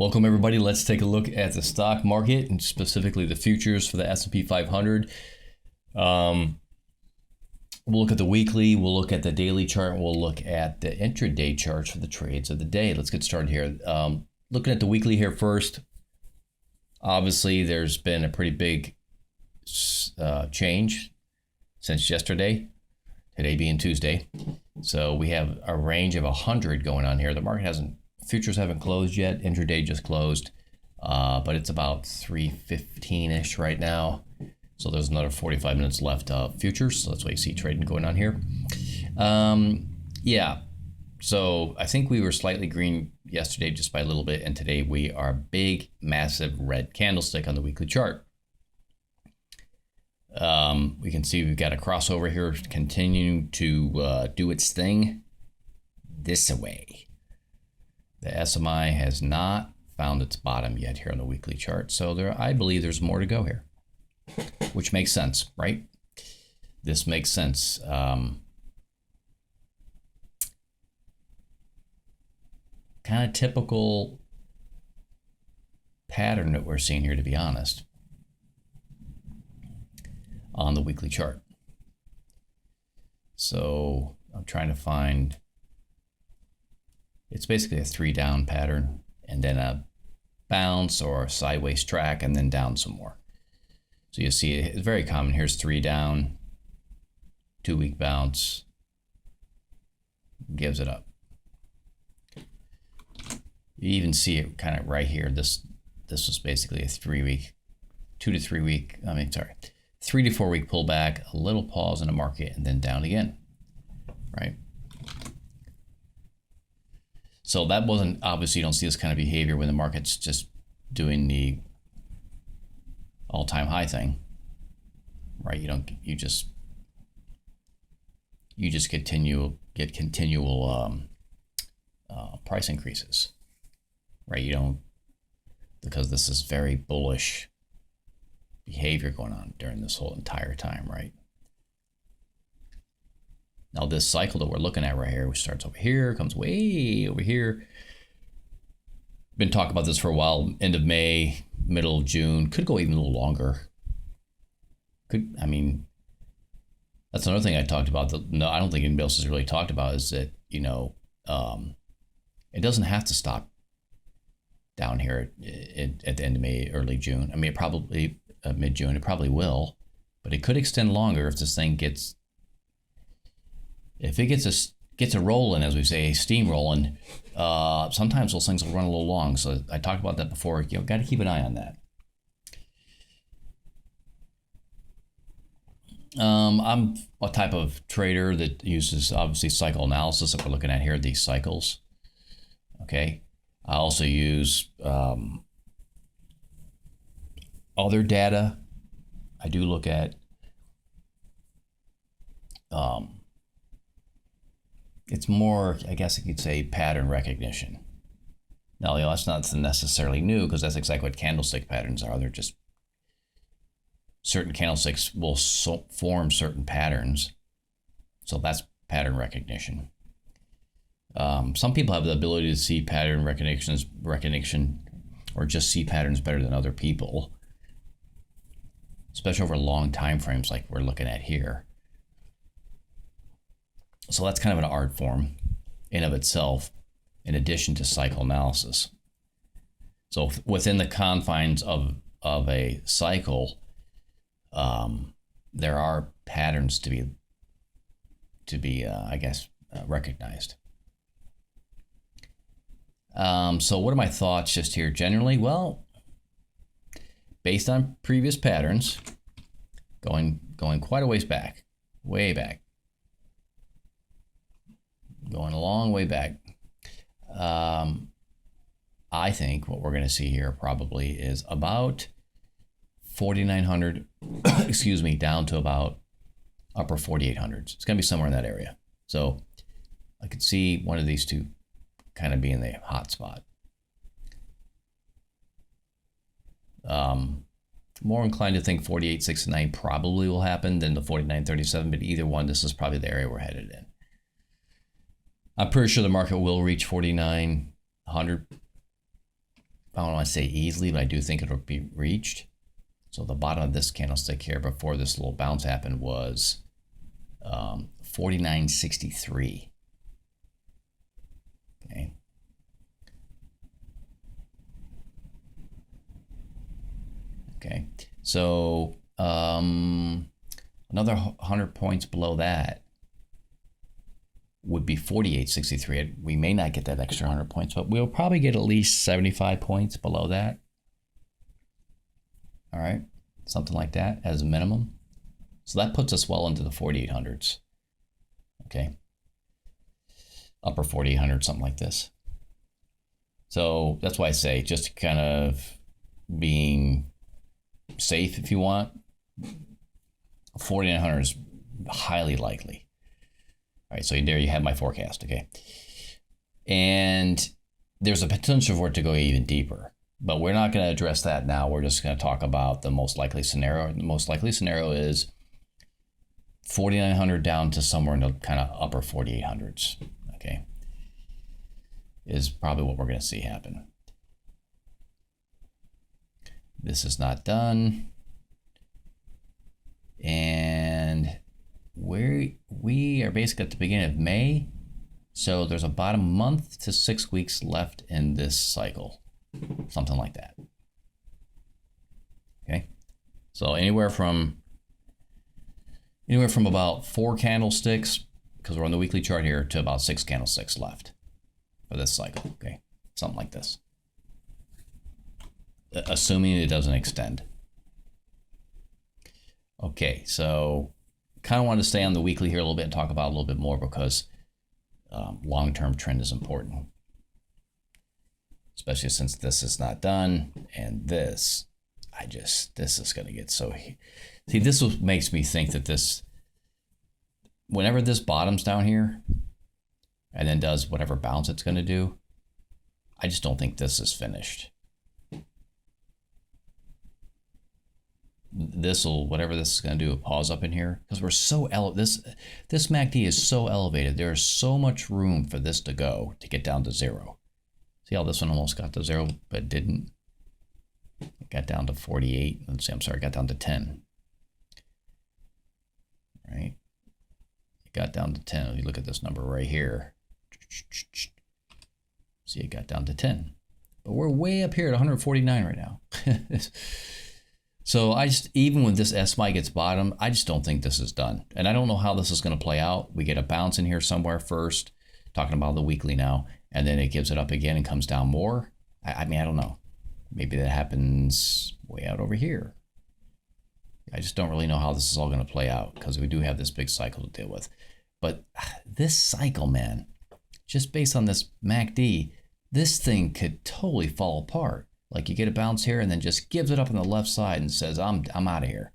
Welcome everybody. Let's take a look at the stock market and specifically the futures for the S&P 500. We'll look at the weekly, we'll look at the daily chart, we'll look at the intraday charts for the trades of the day. Let's get started here. Looking at the weekly here first, obviously there's been a pretty big change since yesterday, today being Tuesday. So we have a range of 100 going on here. The market futures haven't closed yet. Intraday just closed, but it's about 3:15-ish right now. So there's another 45 minutes left of futures. So that's why you see trading going on here. Yeah, so I think we were slightly green yesterday just by a little bit, and today we are big, massive red candlestick on the weekly chart. We can see we've got a crossover here continuing to do its thing this way. The SMI has not found its bottom yet here on the weekly chart. So I believe there's more to go here, which makes sense, right? This makes sense. Kind of typical pattern that we're seeing here, to be honest, on the weekly chart. So I'm trying to find, it's basically a 3 down pattern and then a bounce or a sideways track and then down some more. So you see it's very common. Here's 3 down, 2 week bounce, gives it up. You even see it kind of right here. This was basically a 3 to 4 week pullback, a little pause in the market and then down again, right? So that wasn't, obviously you don't see this kind of behavior when the market's just doing the all-time high thing, right? You just get continual price increases, right? You don't, because this is very bullish behavior going on during this whole entire time, right? Now this cycle that we're looking at right here, which starts over here, comes way over here. Been talking about this for a while, end of May, middle of June, could go even a little longer. I mean, that's another thing I talked about. No, I don't think anybody else has really talked about is that, it doesn't have to stop down here at the end of May, early June. I mean, it probably, mid-June, it probably will, but it could extend longer if this thing gets a rolling, as we say, steam rolling. Sometimes those things will run a little long. So I talked about that before. Got to keep an eye on that. I'm a type of trader that uses obviously cycle analysis that we're looking at here, these cycles. Okay. I also use other data. I do look at it's more, I guess you could say, pattern recognition. Now, that's not necessarily new because that's exactly what candlestick patterns are. They're just certain candlesticks will form certain patterns. So that's pattern recognition. Some people have the ability to see pattern recognition or just see patterns better than other people, especially over long time frames like we're looking at here. So that's kind of an art form in of itself, in addition to cycle analysis. So within the confines of a cycle, there are patterns to be recognized. So what are my thoughts just here generally? Well, based on previous patterns, going quite a ways back, way back. Going a long way back. I think what we're going to see here probably is about 4,900, excuse me, down to about upper 4,800s. It's going to be somewhere in that area. So I could see one of these two kind of being the hot spot. More inclined to think 48.69 probably will happen than the 49.37, but either one, this is probably the area we're headed in. I'm pretty sure the market will reach 4,900 don't want to say easily, but I do think it'll be reached. So the bottom of this candlestick here before this little bounce happened was 49.63. Okay. Okay. So another 100 points below that would be 48.63. We may not get that extra 100 points, but we'll probably get at least 75 points below that. All right, something like that as a minimum. So that puts us well into the 4,800s. Okay, upper 4,800, something like this. So that's why I say just kind of being safe if you want. 4,900 is highly likely. All right, so there you have my forecast, okay? And there's a potential for it to go even deeper, but we're not going to address that now. We're just going to talk about the most likely scenario. The most likely scenario is 4,900 down to somewhere in the kind of upper 4,800s, okay? Is probably what we're going to see happen. This is not done. And we are basically at the beginning of May. So there's about a month to 6 weeks left in this cycle. Something like that. Okay. So anywhere from about 4 candlesticks, because we're on the weekly chart here, to about 6 candlesticks left for this cycle. Okay. Something like this. Assuming it doesn't extend. Okay, so kind of want to stay on the weekly here a little bit and talk about a little bit more because long-term trend is important. Especially since this is not done and this is going to get so... See, this makes me think that whenever this bottoms down here and then does whatever bounce it's going to do, I just don't think this is finished. Whatever this is going to do, a pause up in here because we're so this MACD is so elevated. There's so much room for this to go to get down to 0. See how this one almost got to 0 but didn't? It got down to 48. Let's see, I'm sorry, it got down to 10. Right? It got down to 10. If you look at this number right here, see, it got down to 10. But we're way up here at 149 right now. So even when this SMI gets bottom, I just don't think this is done. And I don't know how this is going to play out. We get a bounce in here somewhere first, talking about the weekly now, and then it gives it up again and comes down more. I mean, I don't know. Maybe that happens way out over here. I just don't really know how this is all going to play out because we do have this big cycle to deal with. But this cycle, man, just based on this MACD, this thing could totally fall apart. Like you get a bounce here and then just gives it up on the left side and says, I'm out of here.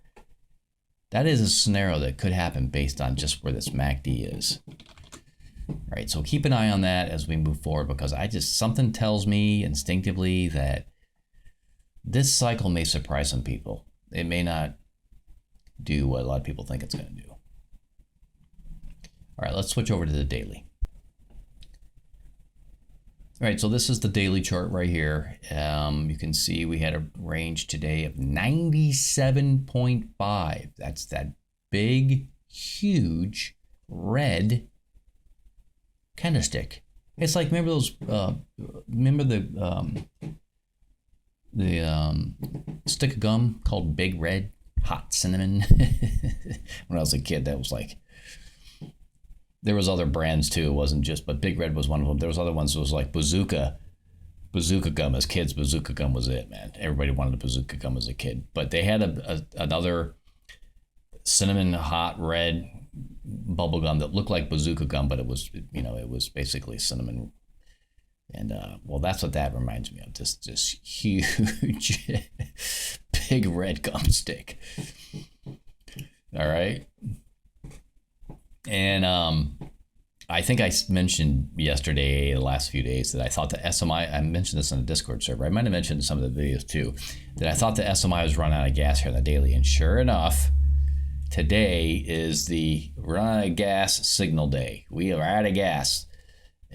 That is a scenario that could happen based on just where this MACD is. All right, so keep an eye on that as we move forward because something tells me instinctively that this cycle may surprise some people. It may not do what a lot of people think it's going to do. All right, let's switch over to the daily. All right, so this is the daily chart right here. You can see we had a range today of 97.5. That's that big, huge, red candlestick. It's like, remember those, remember the stick of gum called Big Red Hot Cinnamon? When I was a kid, that was like, there was other brands too. It wasn't just, but Big Red was one of them. There was other ones that was like Bazooka gum. As kids, Bazooka gum was it, man. Everybody wanted a Bazooka gum as a kid. But they had another cinnamon hot red bubble gum that looked like Bazooka gum, but it was, it was basically cinnamon. And well, that's what that reminds me of. This huge big red gum stick. All right. And I think I mentioned yesterday, the last few days, that I thought the SMI, I mentioned this on the Discord server, I might have mentioned in some of the videos too, that I thought the SMI was running out of gas here on the daily. And sure enough, today is the run out of gas signal day. We are out of gas.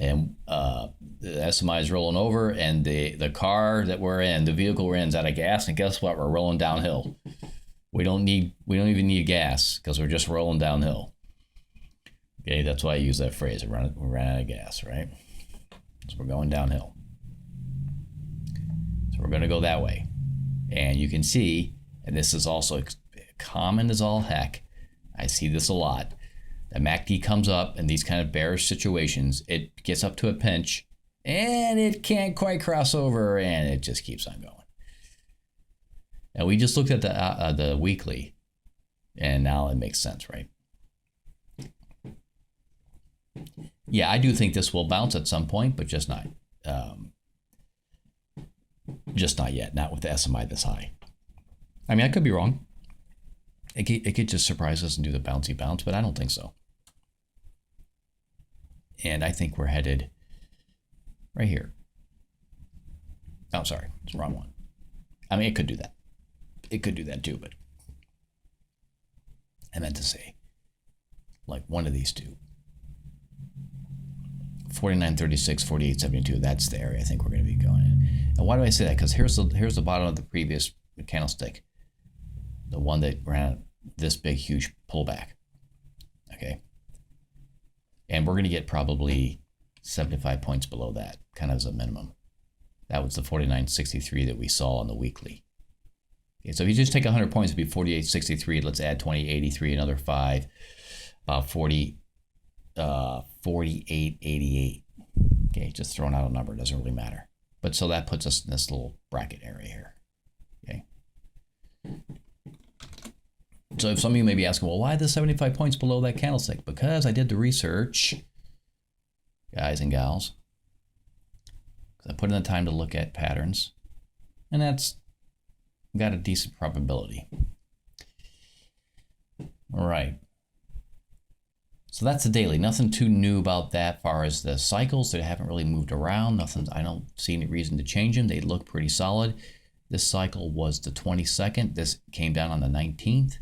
and the SMI is rolling over, and the car that we're in, the vehicle we're in, is out of gas, and guess what? We're rolling downhill. We don't even need gas because we're just rolling downhill. Okay, that's why I use that phrase. We're running out of gas, right? So we're going downhill. So we're going to go that way, and you can see, and this is also common as all heck. I see this a lot. The MACD comes up in these kind of bearish situations. It gets up to a pinch, and it can't quite cross over, and it just keeps on going. Now, we just looked at the weekly, and now it makes sense, right? Yeah, I do think this will bounce at some point, but just not yet. Not with the SMI this high. I mean, I could be wrong. It could just surprise us and do the bouncy bounce, but I don't think so. And I think we're headed right here. Oh, sorry, it's the wrong one. I mean, it could do that. It could do that too, but I meant to say like one of these two. 49.36, 48.72, that's the area I think we're going to be going in. And why do I say that? Because here's the bottom of the previous candlestick, the one that ran this big, huge pullback. Okay. And we're going to get probably 75 points below that, kind of as a minimum. That was the 49.63 that we saw on the weekly. Okay, so if you just take 100 points, it'd be 48.63. Let's add 20.83, another 5, about 48.88. Okay, just throwing out a number, doesn't really matter. But so that puts us in this little bracket area here. Okay. So if some of you may be asking, well, why the 75 points below that candlestick? Because I did the research, guys and gals. I put in the time to look at patterns, and that's got a decent probability. All right. So that's the daily. Nothing too new about that as far as the cycles. They haven't really moved around. Nothing. I don't see any reason to change them. They look pretty solid. This cycle was the 22nd. This came down on the 19th.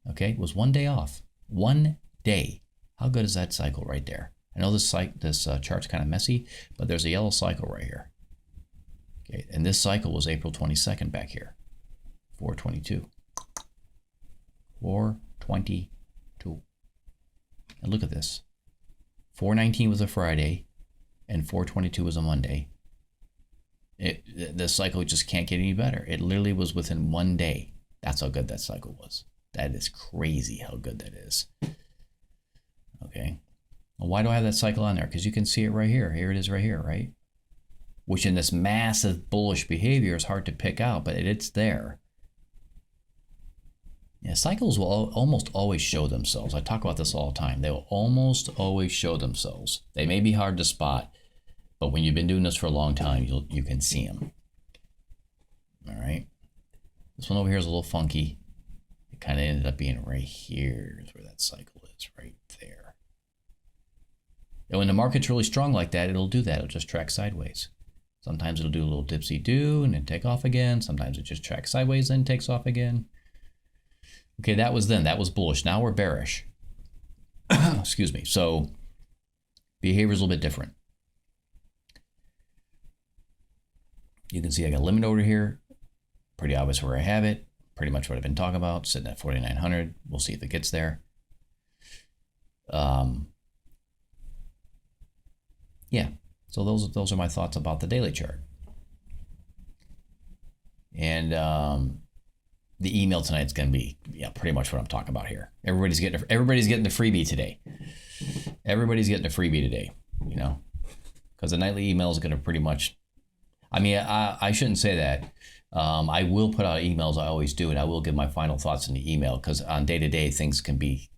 Okay, it was 1 day off. 1 day. How good is that cycle right there? I know this chart's kind of messy, but there's a yellow cycle right here. Okay, and this cycle was April 22nd back here. 422. 422. And look at this. 419 was a Friday, and 422 was a Monday. The cycle just can't get any better. It literally was within 1 day. That's how good that cycle was. That is crazy how good that is. Okay. Well, why do I have that cycle on there? Because you can see it right here. Here it is right here, right? Which in this massive bullish behavior is hard to pick out, but it's there. Yeah, cycles will almost always show themselves. I talk about this all the time. They will almost always show themselves. They may be hard to spot, but when you've been doing this for a long time, you can see them. All right. This one over here is a little funky. It kind of ended up being right here is where that cycle is, right there. And when the market's really strong like that, it'll do that. It'll just track sideways. Sometimes it'll do a little dipsy-do and then take off again. Sometimes it just tracks sideways and takes off again. Okay, that was then. That was bullish. Now we're bearish. Excuse me. So behavior is a little bit different. You can see I got a limit over here. Pretty obvious where I have it. Pretty much what I've been talking about, sitting at 4,900. We'll see if it gets there. Yeah, so those are my thoughts about the daily chart. And the email tonight is going to be pretty much what I'm talking about here. Everybody's getting the freebie today. Everybody's getting a freebie today, because the nightly email is going to pretty much. I mean, I shouldn't say that. I will put out emails. I always do, and I will give my final thoughts in the email because on day-to-day things can be,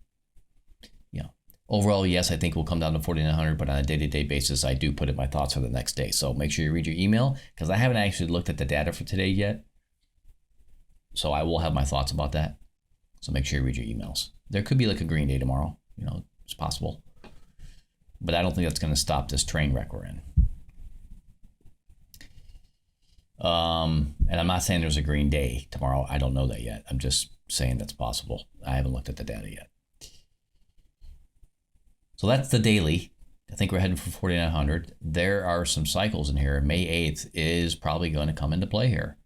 overall, yes, I think we'll come down to 4,900, but on a day-to-day basis, I do put in my thoughts for the next day. So make sure you read your email because I haven't actually looked at the data for today yet. So I will have my thoughts about that. So make sure you read your emails. There could be like a green day tomorrow. It's possible. But I don't think that's going to stop this train wreck we're in. And I'm not saying there's a green day tomorrow. I don't know that yet. I'm just saying that's possible. I haven't looked at the data yet. So that's the daily. I think we're heading for 4,900. There are some cycles in here. May 8th is probably going to come into play here.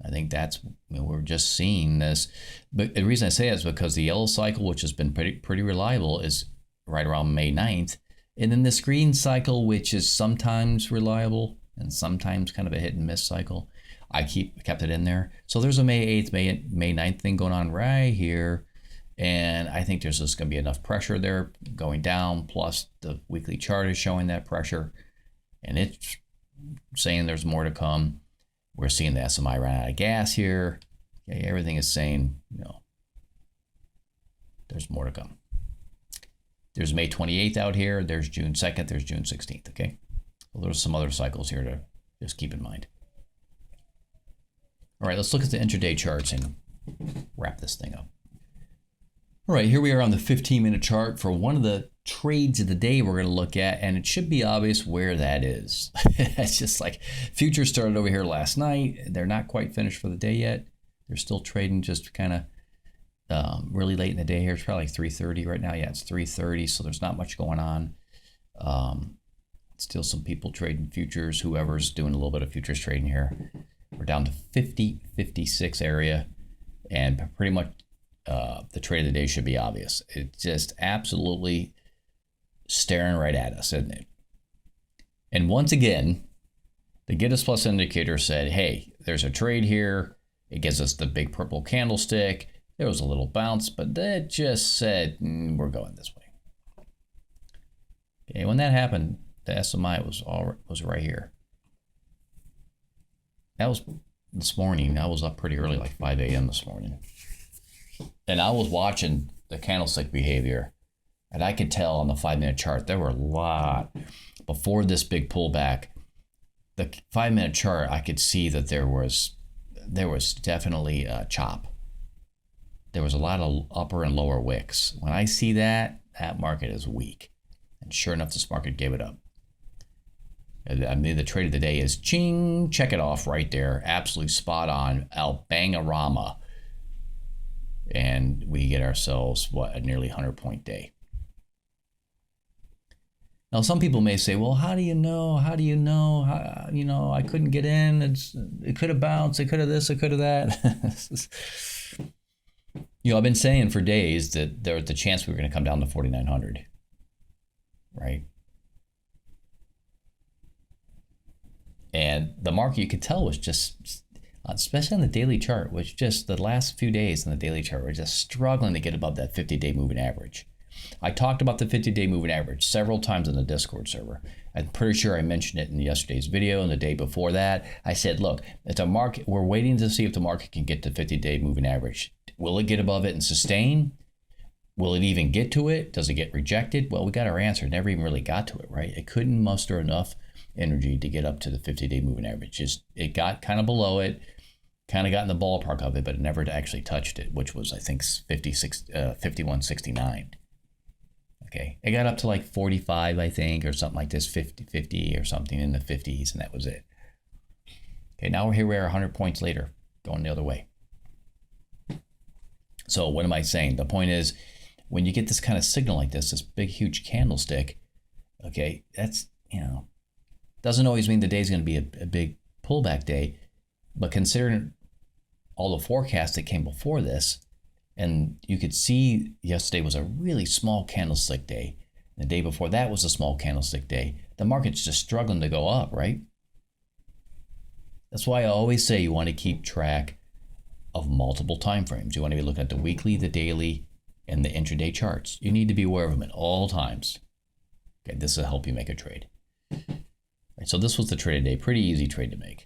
I think that's, we're just seeing this. But the reason I say that is because the yellow cycle, which has been pretty reliable, is right around May 9th. And then this green cycle, which is sometimes reliable and sometimes kind of a hit and miss cycle, I kept it in there. So there's a May 8th, May 9th thing going on right here. And I think there's just going to be enough pressure there going down, plus the weekly chart is showing that pressure. And it's saying there's more to come. We're seeing the SMI run out of gas here. Okay, everything is saying, there's more to come. There's May 28th out here. There's June 2nd. There's June 16th. Okay. Well, there's some other cycles here to just keep in mind. All right, let's look at the intraday charts and wrap this thing up. All right, here we are on the 15-minute chart for one of the trades of the day we're going to look at, and it should be obvious where that is. It's just like futures started over here last night. They're not quite finished for the day yet. They're still trading just kind of really late in the day here. It's probably like 3:30 right now. Yeah, it's 3:30, so there's not much going on. Still some people trading futures, whoever's doing a little bit of futures trading here. We're down to 50-56 area, and pretty much the trade of the day should be obvious. It's just absolutely staring right at us, isn't it? And once again, the Get Us Plus indicator said, hey, there's a trade here. It gives us the big purple candlestick. There was a little bounce, but that just said, we're going this way. Okay, when that happened, the SMI was right here. That was this morning. I was up pretty early, like 5 a.m. this morning. And I was watching the candlestick behavior, and I could tell on the 5-minute chart, there were a lot. Before this big pullback, the 5-minute chart, I could see that there was definitely a chop. There was a lot of upper and lower wicks. When I see that, that market is weak. And sure enough, this market gave it up. I mean, the trade of the day is ching, check it off right there. Absolutely spot on, Bang-a-rama. And we get ourselves, a nearly 100-point day. Now, some people may say, well, how do you know? How do you know? How, I couldn't get in. It could have bounced. It could have this. It could have that. I've been saying for days that there was the chance we were going to come down to 4,900, right? And the market, you could tell, was just, especially on the daily chart, was just the last few days on the daily chart were just struggling to get above that 50-day moving average. I talked about the 50-day moving average several times in the Discord server. I'm pretty sure I mentioned it in yesterday's video and the day before that. I said, look, it's a market. We're waiting to see if the market can get to 50-day moving average. Will it get above it and sustain? Will it even get to it? Does it get rejected? Well, we got our answer. It never even really got to it, right? It couldn't muster enough energy to get up to the 50-day moving average. It got kind of below it, kind of got in the ballpark of it, but it never actually touched it, which was, I think, 51.69. Okay, it got up to like 45, I think, or something like this, 50 or something in the 50s, and that was it. Okay, now we're here, we are 100 points later, going the other way. So what am I saying? The point is, when you get this kind of signal like this big, huge candlestick, okay, that's, doesn't always mean the day's going to be a big pullback day, but considering all the forecasts that came before this, and you could see yesterday was a really small candlestick day. The day before that was a small candlestick day. The market's just struggling to go up, right? That's why I always say you want to keep track of multiple time frames. You want to be looking at the weekly, the daily, and the intraday charts. You need to be aware of them at all times. Okay, this will help you make a trade. Right, so this was the trade of the day. Pretty easy trade to make.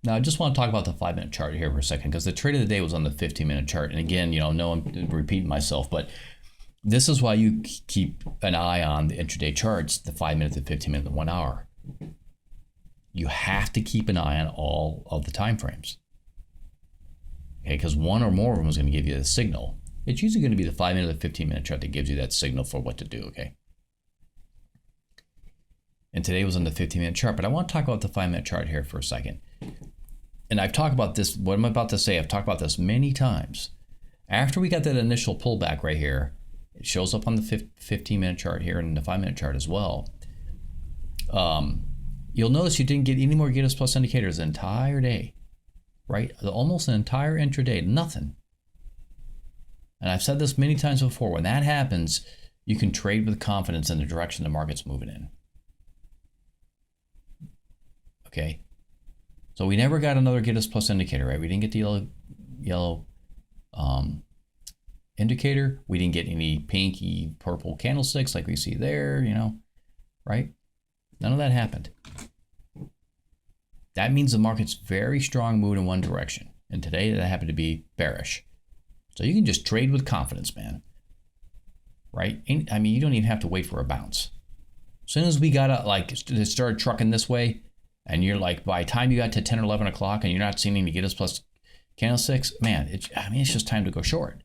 Now, I just want to talk about the 5-minute chart here for a second, because the trade of the day was on the 15-minute chart. And again, no, I'm repeating myself, but this is why you keep an eye on the intraday charts, the 5-minute, the 15-minute, the 1 hour. You have to keep an eye on all of the time frames. Okay, because one or more of them is going to give you the signal. It's usually going to be the 5-minute or the 15-minute chart that gives you that signal for what to do, okay? And today was on the 15-minute chart, but I want to talk about the 5-minute chart here for a second. And I've talked about this, what I'm about to say, I've talked about this many times. After we got that initial pullback right here, It shows up on the 15-minute chart here and the 5-minute chart as well. You'll notice you didn't get any more Gatos Plus indicators the entire day, right? Almost an entire intraday, nothing. And I've said this many times before, when that happens, you can trade with confidence in the direction the market's moving in. Okay? So we never got another Gatos Plus indicator, right? We didn't get the yellow indicator. We didn't get any pinky purple candlesticks like we see there, right? None of that happened. That means the market's very strong moving in one direction. And today that happened to be bearish. So you can just trade with confidence, man. Right? I mean, you don't even have to wait for a bounce. As soon as we got to start trucking this way, and you're like, by the time you got to 10 or 11 o'clock and you're not seeing any Gatos Plus candlesticks, man, it's just time to go short.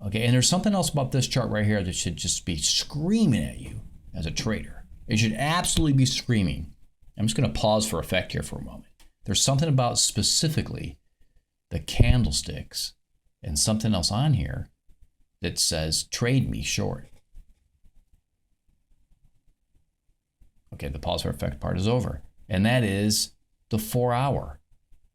Okay, and there's something else about this chart right here that should just be screaming at you as a trader. It should absolutely be screaming. I'm just going to pause for effect here for a moment. There's something about specifically the candlesticks and something else on here that says trade me short. Okay, the pause for effect part is over. And that is the 4-hour.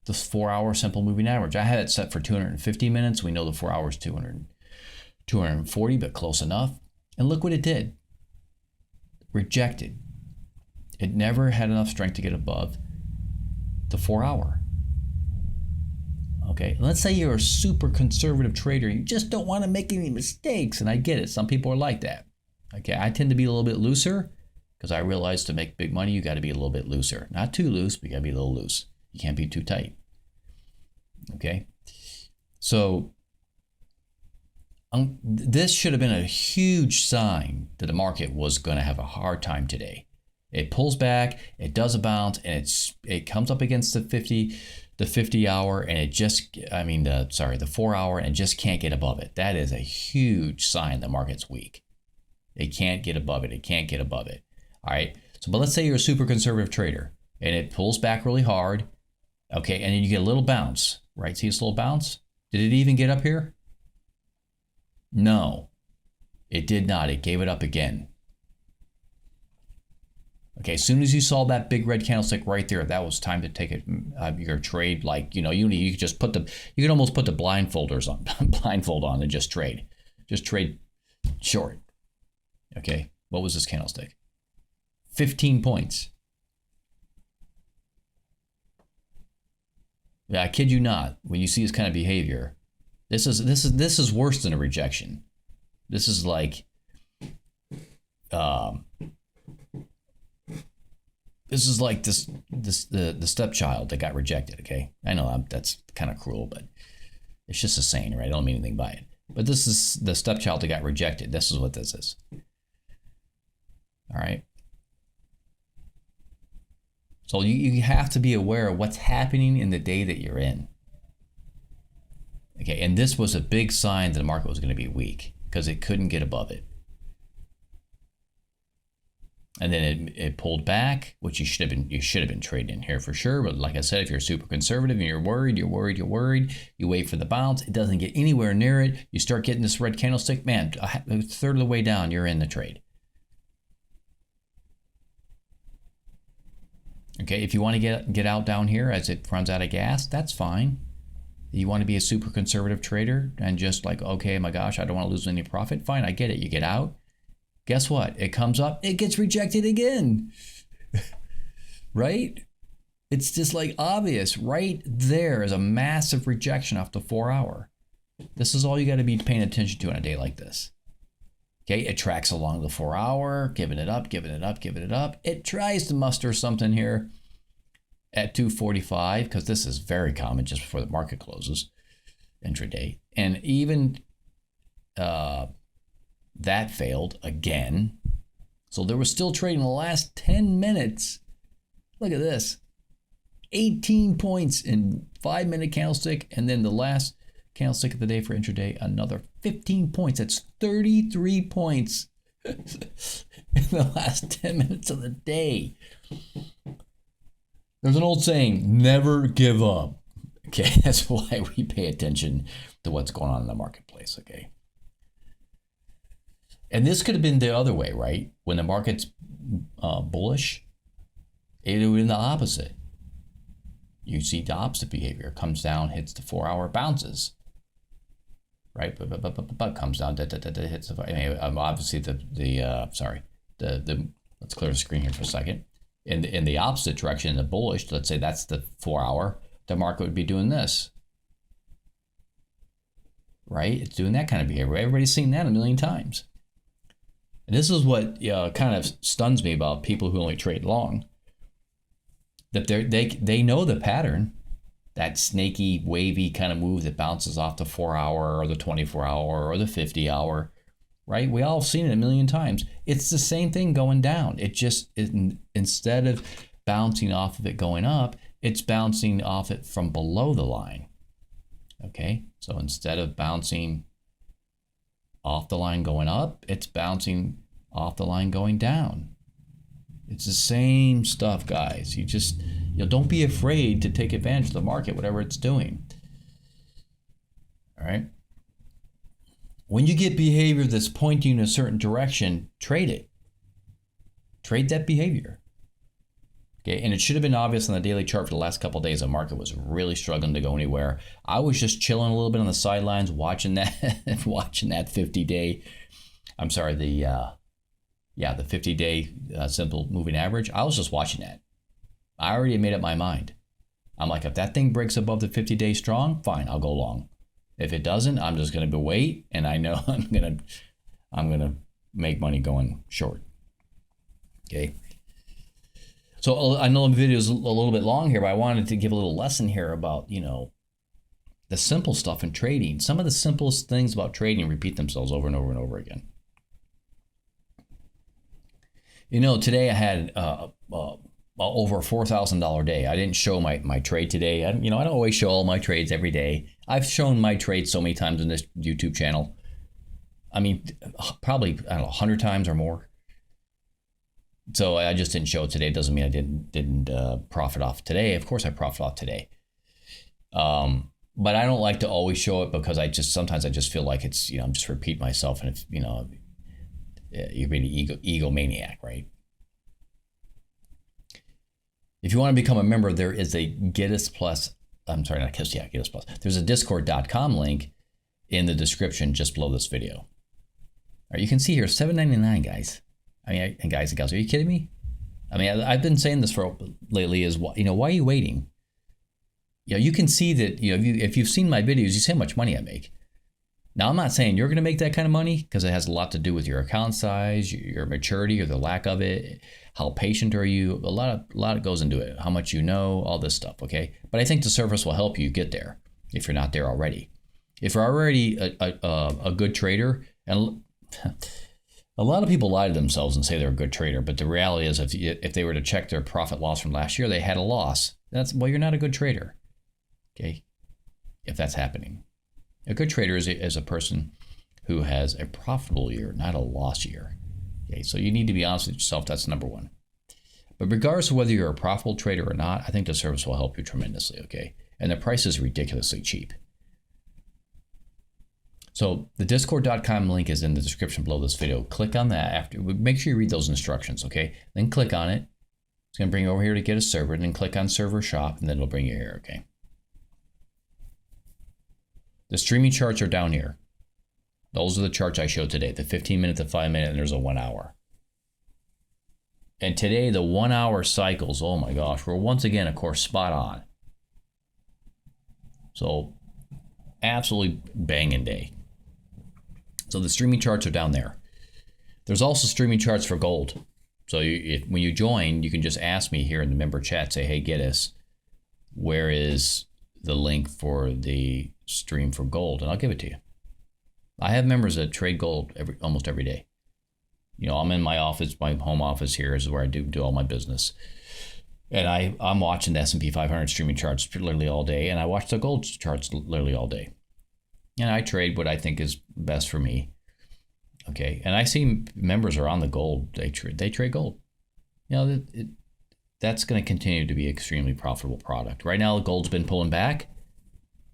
The 4-hour simple moving average. I had it set for 250 minutes. We know the 4 hours 240, but close enough. And look what it did. Rejected. It never had enough strength to get above the 4-hour. Okay, let's say you're a super conservative trader. You just don't want to make any mistakes. And I get it. Some people are like that. Okay, I tend to be a little bit looser because I realize to make big money, you got to be a little bit looser. Not too loose, but you got to be a little loose. You can't be too tight. Okay, so this should have been a huge sign that the market was going to have a hard time today. It pulls back, it does a bounce, and it comes up against the 50 hour, and the 4 hour, and it just can't get above it. That is a huge sign the market's weak. It can't get above it. It can't get above it. All right. So, but let's say you're a super conservative trader and it pulls back really hard. Okay. And then you get a little bounce, right? See this little bounce? Did it even get up here? No, it did not. It gave it up again. Okay. As soon as you saw that big red candlestick right there, that was time to take it, your trade. Like, you could just you could almost put the blindfold on and just trade short. Okay. What was this candlestick? 15 points. Yeah, I kid you not. When you see this kind of behavior, this is worse than a rejection. This is like, the stepchild that got rejected. Okay, I know that's kind of cruel, but it's just a saying, right? I don't mean anything by it. But this is the stepchild that got rejected. This is what this is. All right. So you have to be aware of what's happening in the day that you're in. Okay, and this was a big sign that the market was going to be weak because it couldn't get above it. And then it pulled back, which you should have been trading in here for sure. But like I said, if you're super conservative and you're worried, you wait for the bounce. It doesn't get anywhere near it. You start getting this red candlestick, man, a third of the way down, you're in the trade. Okay, if you want to get out down here as it runs out of gas, that's fine. You want to be a super conservative trader and just like, okay, my gosh, I don't want to lose any profit. Fine, I get it. You get out. Guess what? It comes up, it gets rejected again. Right? It's just like obvious. Right there is a massive rejection off the 4 hour. This is all you got to be paying attention to on a day like this. Okay, it tracks along the 4 hour, giving it up. It tries to muster something here at 245 because this is very common just before the market closes intraday. And even that failed again. So there was still trading in the last 10 minutes. Look at this. 18 points in 5-minute candlestick, and then the last candlestick of the day for intraday, another 15 points. That's 33 points in the last 10 minutes of the day. There's an old saying, never give up. Okay, that's why we pay attention to what's going on in the marketplace. place, okay? And this could have been the other way, right? When the market's bullish, it would have been the opposite. You see the opposite behavior. Comes down, hits the 4-hour, bounces. Right? But comes down, hits the, obviously let's clear the screen here for a second. In the opposite direction, in the bullish, let's say that's the 4-hour, the market would be doing this. Right? It's doing that kind of behavior. Everybody's seen that a million times. And this is what kind of stuns me about people who only trade long. That they know the pattern, that snaky, wavy kind of move that bounces off the 4-hour or the 24-hour or the 50-hour, right? We all have seen it a million times. It's the same thing going down. Instead of bouncing off of it going up, it's bouncing off it from below the line. Okay, so instead of bouncing off the line going up, it's bouncing off the line going down. It's the same stuff, guys. Don't be afraid to take advantage of the market, whatever it's doing. All right. When you get behavior that's pointing in a certain direction, trade it. Trade that behavior. Okay, and it should have been obvious on the daily chart for the last couple of days. The market was really struggling to go anywhere. I was just chilling a little bit on the sidelines, watching that 50-day. I'm sorry, the 50-day simple moving average. I was just watching that. I already made up my mind. I'm like, if that thing breaks above the 50-day strong, fine, I'll go long. If it doesn't, I'm just going to wait, and I know I'm gonna make money going short. Okay. So I know the video is a little bit long here, but I wanted to give a little lesson here about the simple stuff in trading. Some of the simplest things about trading repeat themselves over and over and over again. Today I had over a $4,000 day. I didn't show my trade today. I don't always show all my trades every day. I've shown my trades so many times in this YouTube channel. I mean, probably, 100 times or more. So I just didn't show it today. It doesn't mean I didn't profit off today. Of course I profit off today. But I don't like to always show it because sometimes I just feel like it's, I'm just repeating myself, and if, you're being an egomaniac, right? If you want to become a member, there is a Giddus Plus. I'm sorry, not Giddus, Giddus Plus. There's a discord.com link in the description just below this video. All right, you can see here, $7.99, guys. I mean, and guys and gals, are you kidding me? I mean, I've been saying this for lately is, why are you waiting? You can see that, if you've seen my videos, you see how much money I make. Now, I'm not saying you're going to make that kind of money, because it has a lot to do with your account size, your maturity or the lack of it, how patient are you, a lot goes into it, how much you know, all this stuff, okay? But I think the service will help you get there if you're not there already. If you're already a good trader, and a lot of people lie to themselves and say they're a good trader, but the reality is if they were to check their profit loss from last year, they had a loss. You're not a good trader, okay? If that's happening. A good trader is a person who has a profitable year, not a loss year. Okay, so you need to be honest with yourself. That's number one. But regardless of whether you're a profitable trader or not, I think the service will help you tremendously, okay? And the price is ridiculously cheap. So the discord.com link is in the description below this video. Click on that. Make sure you read those instructions, okay? Then click on it. It's going to bring you over here to get a server, and then click on server shop, and then it'll bring you here, okay? The streaming charts are down here. Those are the charts I showed today, the 15-minute, the 5-minute, and there's a 1 hour. And today, the 1 hour cycles, oh my gosh, we're once again, of course, spot on. So, absolutely banging day. So the streaming charts are down there. There's also streaming charts for gold. So when you join, you can just ask me here in the member chat, say, hey, Giddus, where is the link for the stream for gold? And I'll give it to you. I have members that trade gold almost every day. I'm in my office, my home office here is where I do all my business. And I'm watching the S&P 500 streaming charts literally all day, and I watch the gold charts literally all day. And I trade what I think is best for me. Okay, and I see members are on the gold. They trade gold. That's going to continue to be an extremely profitable product. Right now, the gold's been pulling back,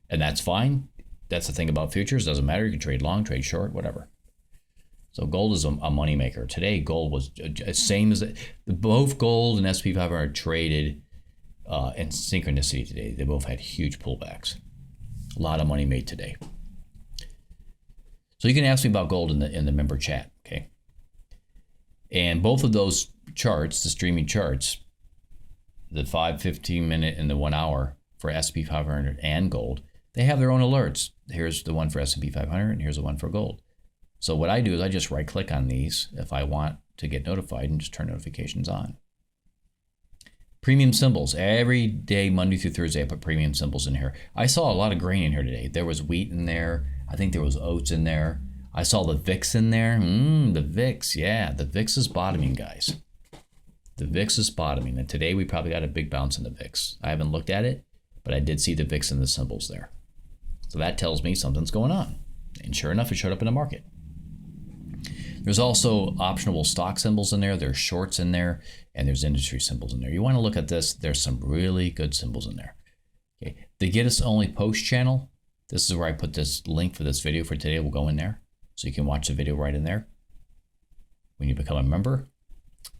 and that's fine. that's the thing about futures. Doesn't matter. You can trade long, trade short, whatever. So gold is a moneymaker. Today, gold was same as both gold and S&P 500 traded in synchronicity today. They both had huge pullbacks. A lot of money made today. So you can ask me about gold in the member chat, okay? And both of those charts, the streaming charts, the 5, 15 minute, and the 1 hour for S&P 500 and gold, they have their own alerts. Here's the one for S&P 500, and here's the one for gold. So what I do is I just right click on these if I want to get notified and just turn notifications on. Premium symbols. Every day, Monday through Thursday, I put premium symbols in here. I saw a lot of grain in here today. There was wheat in there. I think there was oats in there. I saw the VIX in there. The VIX, yeah. The VIX is bottoming, guys. The VIX is bottoming. And today we probably got a big bounce in the VIX. I haven't looked at it, but I did see the VIX and the symbols there. So that tells me something's going on. And sure enough, it showed up in the market. There's also optionable stock symbols in there. There's shorts in there, and there's industry symbols in there. You want to look at this. There's some really good symbols in there. Okay, the Get Us Only Post channel. This is where I put this link for this video for today. We'll go in there, so you can watch the video right in there. When you become a member,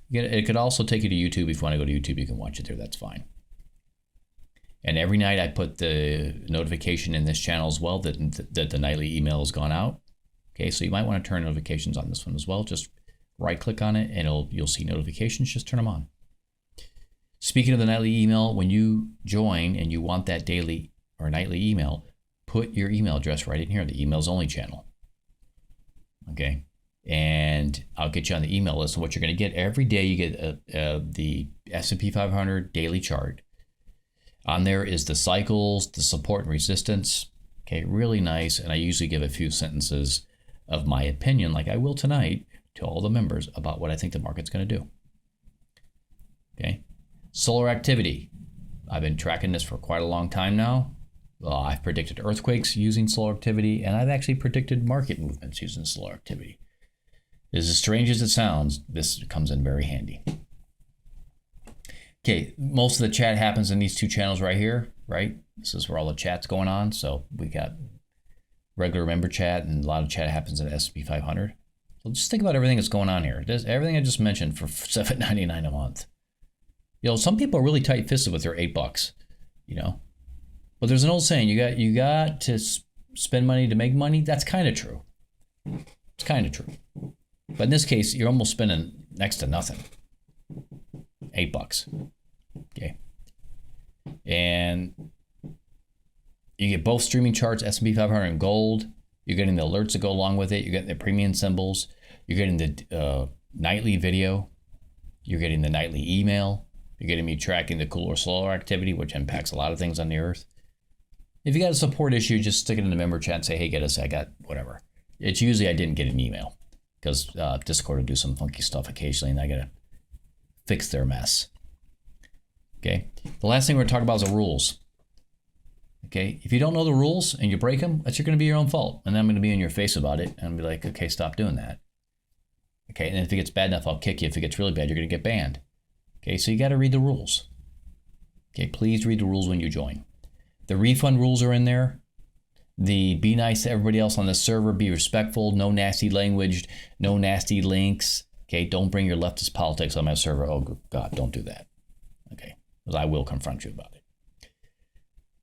it could also take you to YouTube. If you want to go to YouTube, you can watch it there. That's fine. And every night I put the notification in this channel as well that the nightly email has gone out. Okay, so you might want to turn notifications on this one as well. Just right click on it and you'll see notifications. Just turn them on. Speaking of the nightly email, when you join and you want that daily or nightly email, put your email address right in here, the emails only channel. Okay, and I'll get you on the email list. And what you're going to get every day, you get the S&P 500 daily chart. On there is the cycles, the support and resistance. Okay, really nice. And I usually give a few sentences of my opinion, like I will tonight, to all the members about what I think the market's going to do. Okay, solar activity. I've been tracking this for quite a long time now. I've predicted earthquakes using solar activity, and I've actually predicted market movements using solar activity. As strange as it sounds, this comes in very handy. Okay, most of the chat happens in these two channels right here, right? This is where all the chat's going on. So we got regular member chat, and a lot of chat happens in S&P 500. So just think about everything that's going on here. There's everything I just mentioned for $7.99 a month. You know, some people are really tight-fisted with their $8, you know. But there's an old saying, you got to spend money to make money. That's kind of true. It's kind of true. But in this case, you're almost spending next to nothing. $8. Okay. And you get both streaming charts, S&P 500 and gold. You're getting the alerts that go along with it. You're getting the premium symbols. You're getting the nightly video. You're getting the nightly email. You're getting me tracking the cooler solar activity, which impacts a lot of things on the earth. If you got a support issue, just stick it in the member chat and say, hey, I got whatever. It's usually I didn't get an email because Discord will do some funky stuff occasionally, and I got to fix their mess. Okay. The last thing we're going to talk about is the rules. Okay, if you don't know the rules and you break them, that's going to be your own fault. And then I'm going to be in your face about it and be like, okay, stop doing that. Okay, and if it gets bad enough, I'll kick you. If it gets really bad, you're going to get banned. Okay, so you got to read the rules. Okay, please read the rules when you join. The refund rules are in there. The be nice to everybody else on the server, be respectful, no nasty language, no nasty links. Okay, don't bring your leftist politics on my server. Oh, God, don't do that. Okay, because I will confront you about it.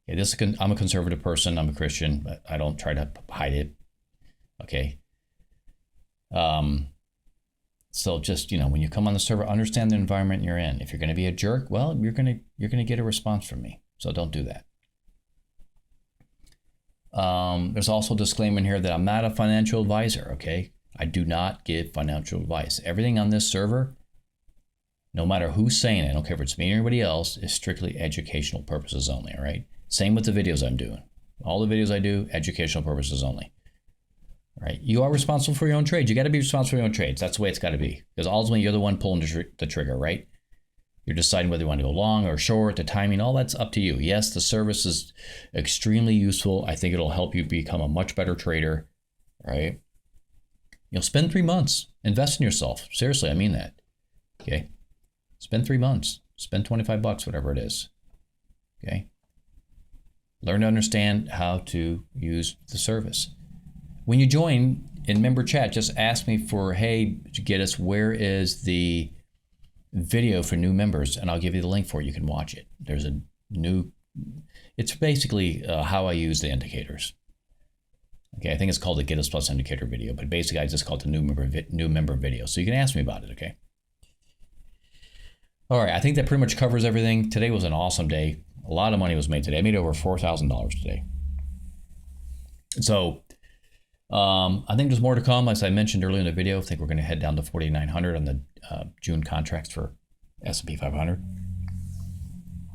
Okay, I'm a conservative person. I'm a Christian, but I don't try to hide it. Okay. So just, you know, when you come on the server, understand the environment you're in. If you're going to be a jerk, well, you're going to get a response from me. So don't do that. There's also a disclaimer in here that I'm not a financial advisor. Okay, I do not give financial advice. Everything on this server, no matter who's saying it, I don't care if it's me or anybody else, is strictly educational purposes only. All right. Same with the videos I'm doing. All the videos I do, educational purposes only. All right. You are responsible for your own trades. You got to be responsible for your own trades. That's the way it's got to be. Because ultimately, you're the one pulling the trigger, right? You're deciding whether you want to go long or short, the timing, all that's up to you. Yes, the service is extremely useful. I think it'll help you become a much better trader, right? You'll spend 3 months. Invest in yourself. Seriously, I mean that. Okay? Spend 3 months. Spend $25, whatever it is. Okay? Learn to understand how to use the service. When you join in member chat, just ask me for, hey, to get us, where is the video for new members? And I'll give you the link for it. You can watch it. There's a new, it's basically how I use the indicators. Okay, I think it's called the Get Us Plus indicator video, but basically I just call it the new member video. So you can ask me about it, okay? All right, I think that pretty much covers everything. Today was an awesome day. A lot of money was made today. I made over $4,000 today. So I think there's more to come. As I mentioned earlier in the video, I think we're going to head down to 4,900 on the June contracts for S&P 500.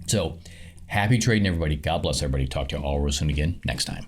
So happy trading, everybody. God bless everybody. Talk to you all real soon again next time.